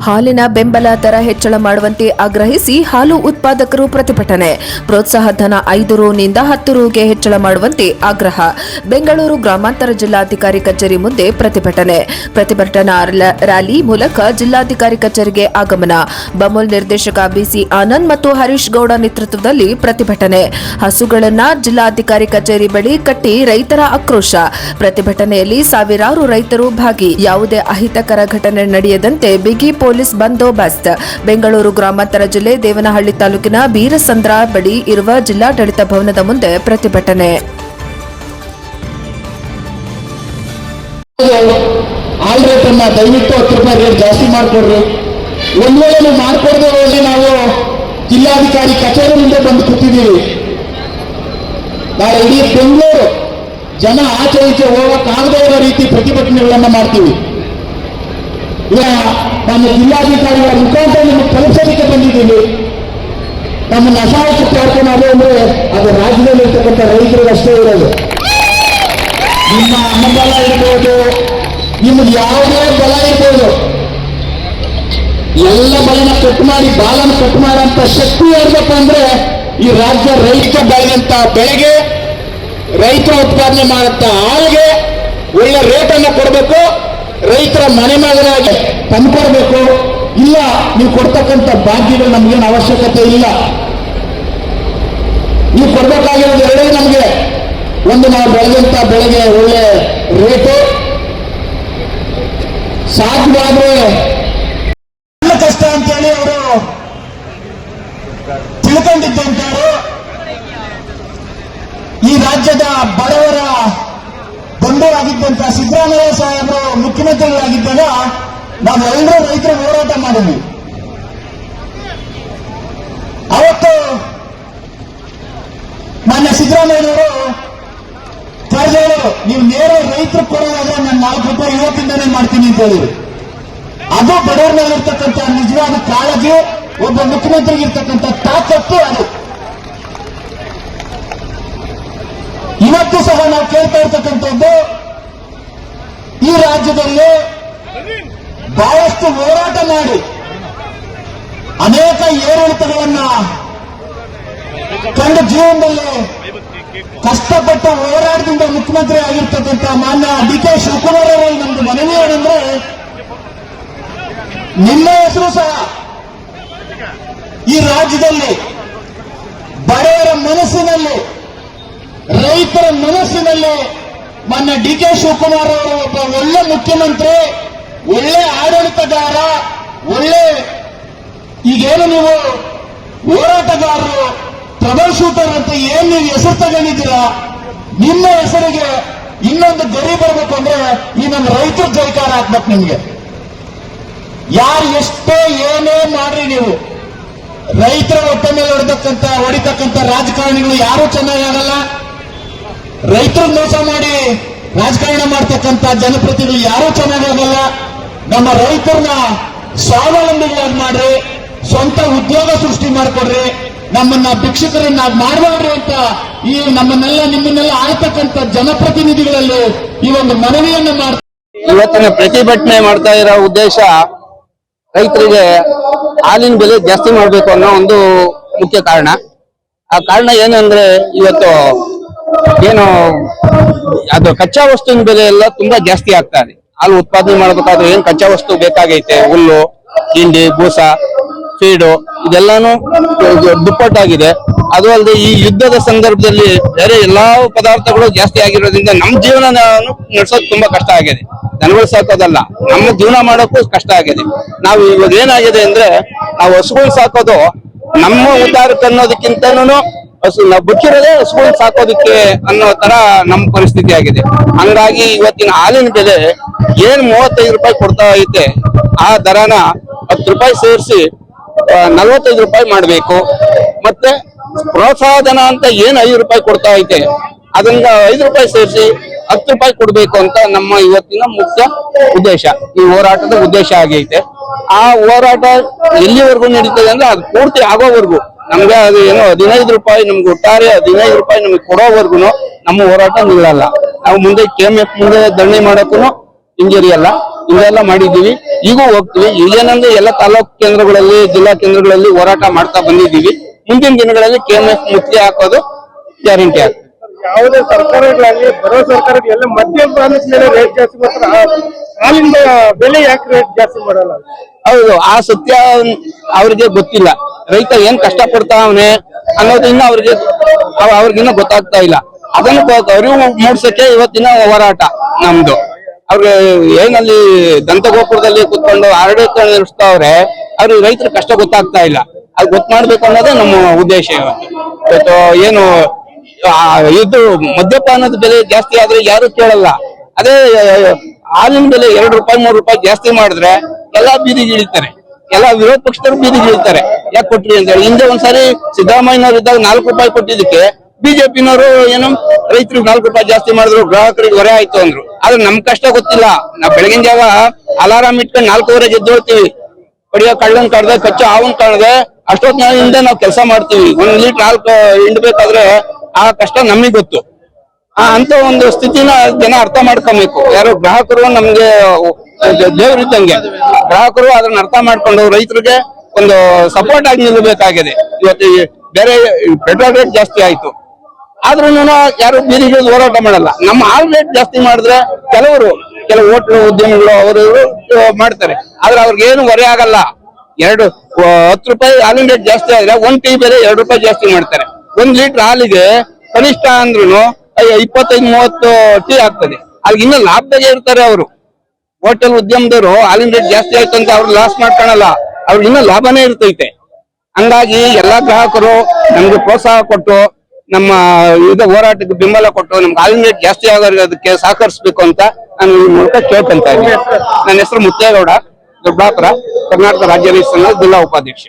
ಹಾಲಿನ ಬೆಂಬಲ ದರ ಹೆಚ್ಚಳ ಮಾಡುವಂತೆ ಆಗ್ರಹಿಸಿ ಹಾಲು ಉತ್ಪಾದಕರು ಪ್ರತಿಭಟನೆ. ಪ್ರೋತ್ಸಾಹ ಧನ 5 ರುನಿಂದ 10 ರುಗೆ ಹೆಚ್ಚಳ ಮಾಡುವಂತೆ ಆಗ್ರಹ. ಬೆಂಗಳೂರು ಗ್ರಾಮಾಂತರ ಜಿಲ್ಲಾಧಿಕಾರಿ ಕಚೇರಿ ಮುಂದೆ ಪ್ರತಿಭಟನಾ ರ್ಯಾಲಿ ಮೂಲಕ ಜಿಲ್ಲಾಧಿಕಾರಿ ಕಚೇರಿಗೆ ಆಗಮನ. ಬಮೂಲ್ ನಿರ್ದೇಶಕ ಬಿಸಿ ಆನಂದ್ ಮತ್ತು ಹರೀಶ್ ಗೌಡ ನೇತೃತ್ವದಲ್ಲಿ ಪ್ರತಿಭಟನೆ. ಹಸುಗಳನ್ನ ಜಿಲ್ಲಾಧಿಕಾರಿ ಕಚೇರಿ ಬಳಿ ಕಟ್ಟಿ ರೈತರ ಆಕ್ರೋಶ. ಪ್ರತಿಭಟನೆಯಲ್ಲಿ ಸಾವಿರಾರು ರೈತರು ಭಾಗಿ. ಯಾವುದೇ ಅಹಿತಕರ ಘಟನೆ ನಡೆಯದಂತೆ ಬಿಗಿ ಪೊಲೀಸ್ ಬಂದೋಬಸ್ತ್. ಬೆಂಗಳೂರು ಗ್ರಾಮಾಂತರ ಜಿಲ್ಲೆ ದೇವನಹಳ್ಳಿ ತಾಲೂಕಿನ ಬೀರಸಂದ್ರ ಬಳಿ ಇರುವ ಜಿಲ್ಲಾಡಳಿತ ಭವನದ ಮುಂದೆ ಪ್ರತಿಭಟನೆ. ಆಲ್ ರೇಟ್ ಅನ್ನ ದಯವಿಟ್ಟು 10 ರೂಪಾಯಿ ರೇಟ್ ಜಾಸ್ತಿ ಮಾಡಿಕೊಡ್ರಿ. ಒಂದ್ ವೇಳೆ ನೀವು ಮಾಡ್ಕೊಡದೆ ಹೋದ್ರೆ ನಾವು ಜಿಲ್ಲಾಧಿಕಾರಿ ಕಚೇರಿ ಮುಂದೆ ಬಂದು ಕೂತಿದ್ದೀವಿ. ನಾಳೆ ಇಡೀ ಬೆಂಗಳೂರು ಜನ ಆಚೆ ಈಚೆ ಹೋಗಕ್ಕಾಗದೇ ಇರೋ ರೀತಿ ಪ್ರತಿಭಟನೆಗಳನ್ನ ಮಾಡ್ತೀವಿ. ಈಗ ನಮ್ಮ ಜಿಲ್ಲಾಧಿಕಾರಿಗಳ ಮುಖಾಂತರ ನಿಮಗೆ ತಲುಪಿಸೋದಕ್ಕೆ ಬಂದಿದ್ದೀವಿ. ನಮ್ಮನ್ನ ಅಸಹಾಯಕತೆ ಮಾಡ್ಕೊಂಡು ಅಂದ್ರೆ ಅದು ರಾಜ್ಯದಲ್ಲಿ ಇರ್ತಕ್ಕಂಥ ರೈತರಿಗೆ ಅಷ್ಟೇ ಇರೋದು. ನಿಮ್ಮ ಅನ್ನಬಲ ಇರ್ಬೋದು, ನಿಮ್ಗೆ ಯಾವುದೇ ಬಲ ಇರ್ಬೋದು, ಎಲ್ಲ ಬಲನ ಕಟ್ ಮಾಡಿ ಬಾಲನ ಕಟ್ ಮಾಡೋಂಥ ಶಕ್ತಿ ಇರ್ಬೇಕು ಅಂದ್ರೆ ಈ ರಾಜ್ಯ ರೈತ ಬೆಳೆದಂತ ಬೆಳೆಗೆ, ರೈತರ ಉತ್ಪಾದನೆ ಮಾಡಂತ ಹಾಲಿಗೆ ಒಳ್ಳೆ ರೇಟ್ ಅನ್ನ ಕೊಡಬೇಕು. ರೈತರ ಮನೆ ಮಗನಾಗಿ ತಂದ್ಕೊಡ್ಬೇಕು. ಇಲ್ಲ ನೀವು ಕೊಡ್ತಕ್ಕಂಥ ಭಾಗ್ಯಗಳು ನಮ್ಗೇನು ಅವಶ್ಯಕತೆ ಇಲ್ಲ. ನೀವು ಕೊಡ್ಬೇಕಾಗಿರೋದು ಎರಡೇ ನಮ್ಗೆ. ಒಂದು, ನಾವು ಬೆಳೆದಂತ ಬೆಳೆಗೆ ಒಳ್ಳೆ ರೇಟು, ಸಾಧ್ಯವಾದ್ರೆ ಕಷ್ಟ ಅಂತೇಳಿ ಅವರು ತಿಳ್ಕೊಂಡಿದ್ದಂತವರು ಈ ರಾಜ್ಯದ ಬಡವರ ಬಂಧುವಾಗಿದ್ದಂತ ಸಿದ್ದರಾಮಯ್ಯ ಸಾಹೇಬರು ಮುಖ್ಯಮಂತ್ರಿಗಳಾಗಿದ್ದಾಗ ನಾವೆಲ್ಲರೂ ರೈತರು ಹೋರಾಟ ಮಾಡಿದ್ವಿ. ಅವತ್ತು ಮಾನ್ಯ ಸಿದ್ದರಾಮಯ್ಯನವರು ಕರೆದವರು, ನೀವು ನೇರ ರೈತರು ಕೊಡೋದಾದ್ರೆ ನಾನು 4 ರೂಪಾಯಿ ಇವತ್ತಿಂದನೇ ಮಾಡ್ತೀನಿ ಅಂತ ಹೇಳಿದ್ರು. ಅದು ಬಡವರಲ್ಲಿರ್ತಕ್ಕಂಥ ನಿಜವಾದ ಕಾಳಜಿ, ಒಬ್ಬ ಮುಖ್ಯಮಂತ್ರಿಗೆ ಇರ್ತಕ್ಕಂಥ ತಾಕತ್ತು ಅದು. ಇವತ್ತು ಸಹ ನಾವು ಕೇಳ್ತಾ ಇರ್ತಕ್ಕಂಥದ್ದು, ಈ ರಾಜ್ಯದಲ್ಲಿ ಬಹಳಷ್ಟು ಹೋರಾಟ ಮಾಡಿ ಅನೇಕ ಏರಿಳಿತಗಳನ್ನ ಕಂಡು ಜೀವನದಲ್ಲಿ ಕಷ್ಟಪಟ್ಟು ಹೋರಾಟದಿಂದ ಮುಖ್ಯಮಂತ್ರಿ ಆಗಿರ್ತಕ್ಕಂಥ ಮಾನ್ಯ ಡಿ.ಕೆ. ಶಿವಕುಮಾರ್ ಅವರಲ್ಲಿ ನಮ್ದು ಮನವಿ ಏನಂದ್ರೆ, ನಿಮ್ಮ ಹೆಸರು ಸಹ ಈ ರಾಜ್ಯದಲ್ಲಿ ಬಡವರ ಮನಸ್ಸಿನಲ್ಲಿ, ರೈತರ ಮನಸ್ಸಿನಲ್ಲಿ ಮಾನ್ಯ ಡಿ.ಕೆ. ಶಿವಕುಮಾರ್ ಅವರು ಒಬ್ಬ ಒಳ್ಳೆ ಮುಖ್ಯಮಂತ್ರಿ, ಒಳ್ಳೆ ಆಡಳಿತಗಾರ, ಒಳ್ಳೆ ಈಗೇನು ನೀವು ಹೋರಾಟಗಾರರು, ಟ್ರಬಲ್ ಶೂಟರ್ ಅಂತ ಏನ್ ನೀವು ಹೆಸರು ತಗೊಂಡಿದ್ದೀರಾ, ನಿಮ್ಮ ಹೆಸರಿಗೆ ಇನ್ನೊಂದು ಗರಿ ಬರಬೇಕು ಅಂದ್ರೆ ಈ ನಮ್ಮ ರೈತರ ಜೈಕಾರ ಹಾಕ್ಬೇಕು. ನಿಮ್ಗೆ ಯಾರು ಎಷ್ಟೇ ಏನೇ ಮಾಡ್ರಿ, ನೀವು ರೈತರ ಹೊಟ್ಟೆ ಮೇಲೆ ಹೊಡಿತಕ್ಕಂಥ ರಾಜಕಾರಣಿಗಳು ಯಾರು ಚೆನ್ನಾಗಲ್ಲ. ರೈತರು ಮೋಸ ಮಾಡಿ ರಾಜಕಾರಣ ಮಾಡ್ತಕ್ಕಂಥ ಜನಪ್ರತಿನಿಧಿಗಳು ಯಾರೂ ಚೆನ್ನಾಗಲ್ಲ. ನಮ್ಮ ರೈತರನ್ನ ಸ್ವಾವಲಂಬಿಗಳಾಗಿ ಮಾಡ್ರಿ, ಸ್ವಂತ ಉದ್ಯೋಗ ಸೃಷ್ಟಿ ಮಾಡಿಕೊಡ್ರಿ, ನಮ್ಮನ್ನ ಭಿಕ್ಷುಕರನ್ನ ಮಾಡಬೇಡ್ರಿ ಅಂತ ಈ ನಿಮ್ಮನ್ನೆಲ್ಲ ಆಳ್ತಕ್ಕಂಥ ಜನಪ್ರತಿನಿಧಿಗಳಲ್ಲಿ ಈ ಒಂದು ಮನವಿಯನ್ನು ಮಾಡ್ತಾರೆ. ಇವತ್ತಿನ ಪ್ರತಿಭಟನೆ ಮಾಡ್ತಾ ಇರೋ ಉದ್ದೇಶ ರೈತರಿಗೆ ಹಾಲಿನ ಬೆಲೆ ಜಾಸ್ತಿ ಮಾಡಬೇಕು ಅನ್ನೋ ಒಂದು ಮುಖ್ಯ ಕಾರಣ. ಆ ಕಾರಣ ಏನಂದ್ರೆ, ಇವತ್ತು ಏನು ಅದು ಕಚ್ಚಾ ವಸ್ತುವಿನ ಬೆಲೆ ಎಲ್ಲ ತುಂಬಾ ಜಾಸ್ತಿ ಆಗ್ತಾ ಇದೆ. ಹಾಲು ಉತ್ಪಾದನೆ ಮಾಡಬೇಕಾದ್ರೆ ಏನ್ ಕಚ್ಚಾ ವಸ್ತು ಬೇಕಾಗೈತೆ, ಹುಲ್ಲು, ಹಿಂಡಿ, ಬೂಸ, ಫೀಡು, ಇದೆಲ್ಲಾನು ದುಪ್ಪಟ್ಟಾಗಿದೆ. ಅದು ಅಲ್ಲದೆ ಈ ಯುದ್ಧದ ಸಂದರ್ಭದಲ್ಲಿ ಬೇರೆ ಎಲ್ಲಾ ಪದಾರ್ಥಗಳು ಜಾಸ್ತಿ ಆಗಿರೋದ್ರಿಂದ ನಮ್ಮ ಜೀವನ ನಡೆಸೋದು ತುಂಬಾ ಕಷ್ಟ ಆಗಿದೆ. ದನಗಳು ಸಾಕೋದಲ್ಲ, ನಮ್ಮ ಜೀವನ ಮಾಡೋಕ್ಕೂ ಕಷ್ಟ ಆಗಿದೆ. ನಾವು ಇವಾಗ ಏನಾಗಿದೆ ಅಂದ್ರೆ, ನಾವು ಹಸುಗಳು ಸಾಕೋದು ನಮ್ಮ ಉದ್ದಾರಕ್ಕೆ ಅನ್ನೋದಕ್ಕಿಂತನೂ ನಾವು ಬುಕ್ಕಿರೋದೇ ಹಸುಗಳು ಸಾಕೋದಕ್ಕೆ ಅನ್ನೋ ತರ ನಮ್ಮ ಪರಿಸ್ಥಿತಿ ಆಗಿದೆ. ಹಂಗಾಗಿ ಇವತ್ತಿನ ಹಾಲಿನ ಬೆಲೆ ಏನ್ 35 ರೂಪಾಯಿ ಕೊಡ್ತಾ ಐತೆ, ಆ ದರನ 10 ರೂಪಾಯಿ ಸೇರಿಸಿ 45 ರೂಪಾಯಿ ಮಾಡಬೇಕು. ಮತ್ತೆ ಪ್ರೋತ್ಸಾಹಧನ ಅಂತ ಏನ್ 5 ರೂಪಾಯಿ ಕೊಡ್ತಾ ಐತೆ, ಅದನ್ನ 5 ರೂಪಾಯಿ ಸೇರಿಸಿ 10 ರೂಪಾಯಿ ಕೊಡ್ಬೇಕು ಅಂತ ನಮ್ಮ ಇವತ್ತಿನ ಮುಖ್ಯ ಉದ್ದೇಶ, ಈ ಹೋರಾಟದ ಉದ್ದೇಶ ಆಗೈತೆ. ಆ ಹೋರಾಟ ಎಲ್ಲಿವರೆಗೂ ನಡೀತದೆ ಅಂದ್ರೆ ಅದು ಪೂರ್ತಿ ಆಗೋವರೆಗೂ, ನಮ್ಗೆ ಅದು ಏನೋ 15 ರೂಪಾಯಿ ನಮ್ಗೆ ಒಟ್ಟಾರೆ 15 ರೂಪಾಯಿ ನಮ್ಗೆ ಕೊಡೋವರೆಗೂ ನಮ್ಮ ಹೋರಾಟ ನಿಲ್ಲಲ್ಲ. ನಾವು ಮುಂದೆ KMF ಮುಂದೆ ಧರಣಿ ಮಾಡೋಕ್ಕೂ ಹಿಂಜರಿಯಲ್ಲ. ಇವೆಲ್ಲ ಮಾಡಿದ್ದೀವಿ. ಈಗೂ ಹೋಗ್ತೀವಿ. ಈಗೇನಂದ್ರೆ ಎಲ್ಲ ತಾಲೂಕು ಕೇಂದ್ರಗಳಲ್ಲಿ, ಜಿಲ್ಲಾ ಕೇಂದ್ರಗಳಲ್ಲಿ ಹೋರಾಟ ಮಾಡ್ತಾ ಬಂದಿದ್ದೀವಿ. ಮುಂದಿನ ದಿನಗಳಲ್ಲಿ KMF ಮುತ್ತಿಗೆ ಹಾಕೋದು ಗ್ಯಾರಂಟಿ ಆಗ್ತದೆ. ಯಾವುದೇ ಸರ್ಕಾರಗಳಾಗಲಿ, ಬರೋ ಸರ್ಕಾರಗಳು ಎಲ್ಲ ಮದ್ಯಪಾನದ ಮೇಲೆ ರೇಟ್ ಜಾಸ್ತಿ ಮಾಡ್ತಾರೆ. ಹಾಲಿನ ಬೆಲೆ ಯಾಕೆ ರೇಟ್ ಜಾಸ್ತಿ ಮಾಡಲ್ಲ? ಹೌದು, ಆ ಸತ್ಯ ಅವ್ರಿಗೆ ಗೊತ್ತಿಲ್ಲ. ರೈತ ಏನ್ ಕಷ್ಟ ಪಡ್ತಾವನೆ ಅನ್ನೋದು ಇನ್ನು ಅವ್ರಿಗಿನ್ನ ಗೊತ್ತಾಗ್ತಾ ಇಲ್ಲ. ಅದನ್ನು ಅರಿವು ಮೂಡ್ಸಕ್ಕೆ ಇವತ್ತಿನ ಹೋರಾಟ ನಮ್ದು. ಅವ್ರಿಗೆ ಏನಲ್ಲಿ ದಂತಗೋಪುರದಲ್ಲಿ ಕುತ್ಕೊಂಡು ಆಡಳಿತ ನಡೆಸ್ತಾವ್ರೆ, ಅವ್ರಿಗೆ ರೈತರ ಕಷ್ಟ ಗೊತ್ತಾಗ್ತಾ ಇಲ್ಲ. ಅದು ಗೊತ್ತು ಮಾಡ್ಬೇಕು ಅನ್ನೋದೇ ನಮ್ಮ ಉದ್ದೇಶ. ಇವತ್ತು ಏನು ಇದು ಮದ್ಯಪಾನದ ಬೆಲೆ ಜಾಸ್ತಿ ಆದ್ರೆ ಯಾರು ಕೇಳಲ್ಲ. ಅದೇ ಹಾಲಿನ ಬೆಲೆ 2 ರೂಪಾಯಿ 3 ರೂಪಾಯಿ ಜಾಸ್ತಿ ಮಾಡಿದ್ರೆ ಎಲ್ಲಾ ಬೀದಿಗೆ ಇಳಿತಾರೆ, ಎಲ್ಲಾ ವಿರೋಧ ಪಕ್ಷದವರು ಬೀದಿಗೆ ಇಳಿತಾರೆ. ಯಾಕೆ ಕೊಟ್ರಿ ಅಂತ ಹೇಳಿ. ಹಿಂದೆ ಒಂದ್ಸಾರಿ ಸಿದ್ದರಾಮಯ್ಯನವ್ರು ಇದ್ದಾಗ 4 ರೂಪಾಯಿ ಕೊಟ್ಟಿದ್ದಕ್ಕೆ ಬಿಜೆಪಿನವರು ಏನು ರೈತರಿಗೆ 4 ರೂಪಾಯಿ ಜಾಸ್ತಿ ಮಾಡಿದ್ರು, ಗ್ರಾಹಕರಿಗೆ ಹೊರೆ ಆಯ್ತು ಅಂದ್ರು. ಆದ್ರೆ ನಮ್ ಕಷ್ಟ ಗೊತ್ತಿಲ್ಲ. ನಾವ್ ಬೆಳಗಿನ ಜಾವ ಅಲಾರಾಮ್ ಇಟ್ಕೊಂಡು 4:15 ಎದ್ದೇಳ್ತೀವಿ. ಹೊಡಿಯೋ ಕಳ್ಳನ್ ಕಾಣದೆ, ಕಚ್ಚೋ ಹಾವನ್ ಕಾಣದೆ, ಅಷ್ಟೊತ್ತಿನಿಂದ ನಾವು ಕೆಲಸ ಮಾಡ್ತೀವಿ. 1 ಲೀಟರ್ ಹಾಲು ಹಿಂಡ್ಬೇಕಾದ್ರೆ ಆ ಕಷ್ಟ ನಮಗ್ ಗೊತ್ತು. ಅಂತ ಒಂದು ಸ್ಥಿತಿನ ಜನ ಅರ್ಥ ಮಾಡ್ಕೊಬೇಕು. ಯಾರು ಗ್ರಾಹಕರು ನಮ್ಗೆ ದೇವ್ರಿದ್ದಂಗೆ, ಗ್ರಾಹಕರು ಅದನ್ನ ಅರ್ಥ ಮಾಡ್ಕೊಂಡು ರೈತರಿಗೆ ಒಂದು ಸಪೋರ್ಟ್ ಆಗಿ ನಿಲ್ಲಬೇಕಾಗಿದೆ. ಇವತ್ತು ಬೇರೆ ಪೆಟ್ರೋಲ್ ರೇಟ್ ಜಾಸ್ತಿ ಆಯ್ತು, ಆದ್ರೂ ಯಾರು ಬೀದಿಗೆ ಹೋರಾಟ ಮಾಡಲ್ಲ. ನಮ್ಮ ಹಾಲ್ ರೇಟ್ ಜಾಸ್ತಿ ಮಾಡಿದ್ರೆ ಕೆಲವು ಹೋಟ್ಲು ಉದ್ಯಮಿಗಳು ಅವರು ಮಾಡ್ತಾರೆ, ಆದ್ರೆ ಅವ್ರಿಗೆ ಏನು ಹೊರೆ ಆಗಲ್ಲ. 10 ರೂಪಾಯಿ ಹಾಲಿನ ರೇಟ್ ಜಾಸ್ತಿ ಆದ್ರೆ 1 ಟೀ ಬೆಲೆ 2 ರೂಪಾಯಿ ಜಾಸ್ತಿ ಮಾಡ್ತಾರೆ. 1 ಲೀಟರ್ ಹಾಲಿಗೆ ಕನಿಷ್ಠ ಅಂದ್ರೂ 25-30 ಟೀ ಆಗ್ತದೆ. ಅಲ್ಲಿ ಇನ್ನೂ ಲಾಭದಾಗೆ ಇರ್ತಾರೆ ಅವರು. ಹೋಟೆಲ್ ಉದ್ಯಮದವರು ಹಾಲಿನ ರೇಟ್ ಜಾಸ್ತಿ ಆಯ್ತು ಅಂತ ಅವ್ರು ಲಾಸ್ ಮಾಡ್ಕೊಳಲ್ಲ, ಅವ್ರಿಗೆ ಇನ್ನೂ ಲಾಭನೇ ಇರ್ತೈತೆ. ಹಂಗಾಗಿ ಎಲ್ಲಾ ಗ್ರಾಹಕರು ನಮ್ಗೆ ಪ್ರೋತ್ಸಾಹ ಕೊಟ್ಟು, ನಮ್ಮ ಹೋರಾಟಕ್ಕೆ ಬೆಂಬಲ ಕೊಟ್ಟು, ನಮ್ಗೆ ಹಾಲಿನ ರೇಟ್ ಜಾಸ್ತಿ ಆಗೋದಕ್ಕೆ ಸಹಕರಿಸಬೇಕು ಅಂತ ನಾನು ಈ ಮೂಲಕ ಕೇಳ್ಕೊಂತ ಇದ್ದೀನಿ. ನನ್ನ ಹೆಸರು ಮುತ್ತೇಗೌಡ, ದೊಡ್ಡಾಪುರ, ಕರ್ನಾಟಕ ರಾಜ್ಯ ರೈತ ಸಂಘದ ಜಿಲ್ಲಾ ಉಪಾಧ್ಯಕ್ಷ.